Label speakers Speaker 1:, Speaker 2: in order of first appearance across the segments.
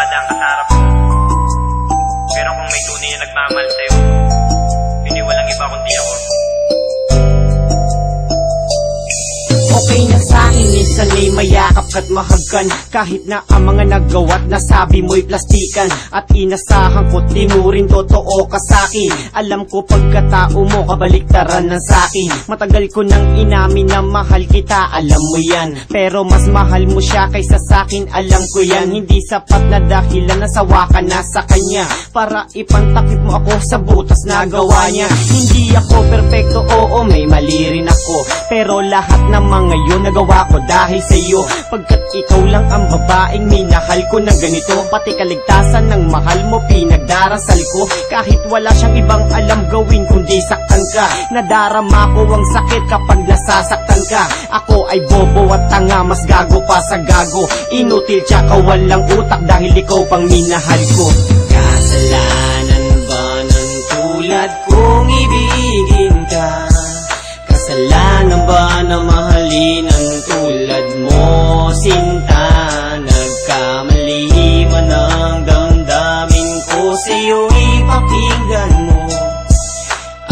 Speaker 1: dumadaan ka sa harap ko. Pero kung may tunay na nagmamahal sa'yo, hindi walang iba kundi ako.
Speaker 2: Okay na sa'kin, minsan ay mayakap ka't mahagkan. Kahit na ang mga naggawa't nasabi mo'y plastikan. At inasahan ko, di mo rin totoo ka sa'kin. Alam ko pagkatao mo, kabaliktaran ng sa'kin. Matagal ko nang inamin na mahal kita, alam mo yan. Pero mas mahal mo siya kaysa sa'kin, alam ko yan. Hindi sapat na dahilan nasawa ka na sa kanya para ipantakip mo ako sa butas na gawa niya. Hindi ako perfecto, oo, may mali rin ako. Pero lahat naman ngayon nagawa ko dahil sa'yo. Pagkat ikaw lang ang babaeng minahal ko na ganito. Pati kaligtasan ng mahal mo pinagdarasal ko. Kahit wala siyang ibang alam gawin kundi saktan ka. Nadarama ko ang sakit kapag nasasaktan ka. Ako ay bobo at tanga, mas gago pa sa gago. Inutil tsaka walang utak dahil ikaw pang minahal ko. Kasalanan ba ng tulad kong ibigin ka? Kasalanan ba na mahalin ang tulad mo, sinta? Nagkamali man ang damdamin ko sa'yo, ipakinggan mo.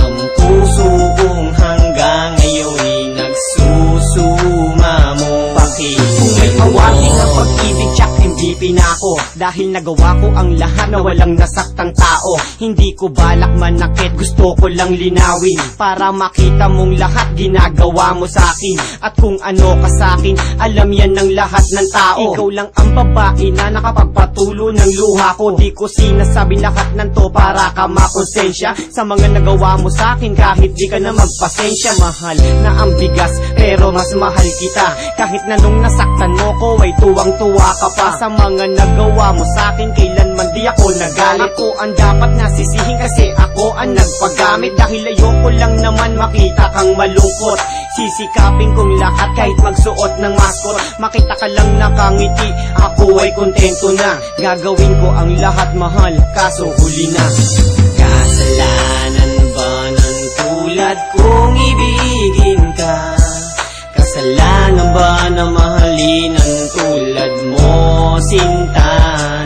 Speaker 2: Ang puso kong hanggang ngayon'y nagsusuma mo. Kung may awating ng pag-ibig, tsak MVP na ako. Dahil nagawa ko ang lahat na walang nasaktang tao. Hindi ko balak manakit, gusto ko lang linawin para makita mong lahat ginagawa mo sa'kin. At kung ano ka sa'kin, alam yan ng lahat ng tao. Ikaw lang ang babae na nakapagpatulo ng luha ko. Di ko sinasabi lahat ng to para ka makonsensya sa mga nagawa mo sa'kin. Kahit di ka na magpasensya, mahal na ang bigas pero mas mahal kita. Kahit na nung nasaktan mo ko ay tuwang-tuwa ka pa sa mga nagawa mo sa'kin. Kailanman di ako nagalit. Ako ang dapat nasisihin kasi ako ang nagpagamit. Dahil ayoko lang naman makita kang malungkot. Sisikapin kong lahat kahit magsuot ng maskot. Makita ka lang nakangiti, ako ay kontento na. Gagawin ko ang lahat mahal, kaso huli na. Kasalanan ba ng tulad kong ibigin ka? Kasalanan ba na mahalin ang tulad mo, sinta?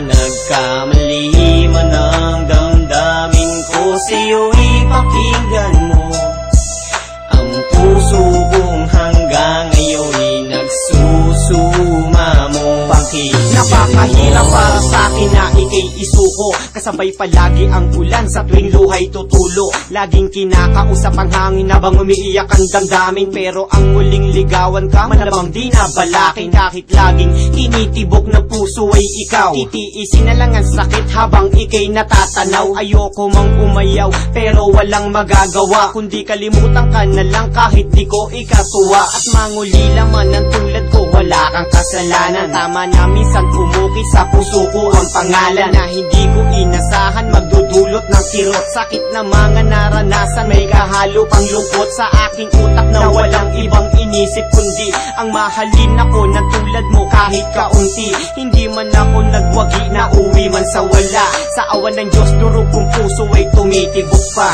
Speaker 2: Nagkamali man ang damdamin ko sa'yo, ipakinggan mo. Ang puso kong hanggang ngayon'y nagsusuma mo. Napakahirap para sa'kin na ika'y isuko. Kasabay palagi ang ulan sa tuwing luhay tutulo. Laging kinakausap ang hangin habang umiiyak ang damdamin. Pero ang muling ligawan ka, malamang di na balakin. Kahit laging tinitibok ng puso ay ikaw. Titiisin na lang ang sakit habang ika'y natatanaw. Ayoko mang umayaw pero walang magagawa, kundi kalimutan ka na lang kahit di ko ikatuwa. At mangulila man ang tulad ko, wala kang kasalanan. Tama na minsan pumukit sa puso ko ang pangalan na hindi ko inasahan, magdudulot ng kirot. Sakit na mga naranasan, may kahalo pang lungkot sa aking utak na walang ibang inisip kundi ang mahalin ako na tulad mo kahit kaunti. Hindi man ako nagwagi na uwi man sa wala. Sa awan ng Diyos, durog kong puso ay tumitibok pa.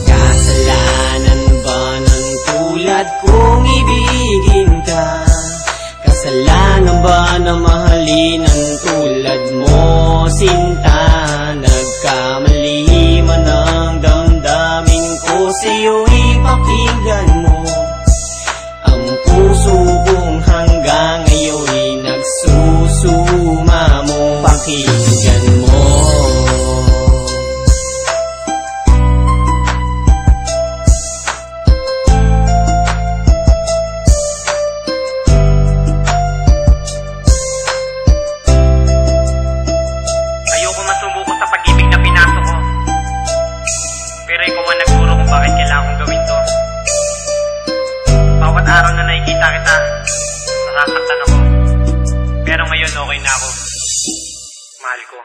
Speaker 2: Kasalanan ba ng tulad kong ibigin ka? Kasalanan ba na mahalin ang tulad mo, sinta? Nagkamali man ang damdamin ko sa'yo, ipakinggan mo. Ang puso kong hanggang ngayon'y nagsusuma mo. Pakinggan mo.
Speaker 1: Pero ikaw ang nagturo kung bakit kailangan kong gawin to. Bawat araw na nakikita kita, nasasaktan ako. Pero ngayon okay na ako. Mahal ko.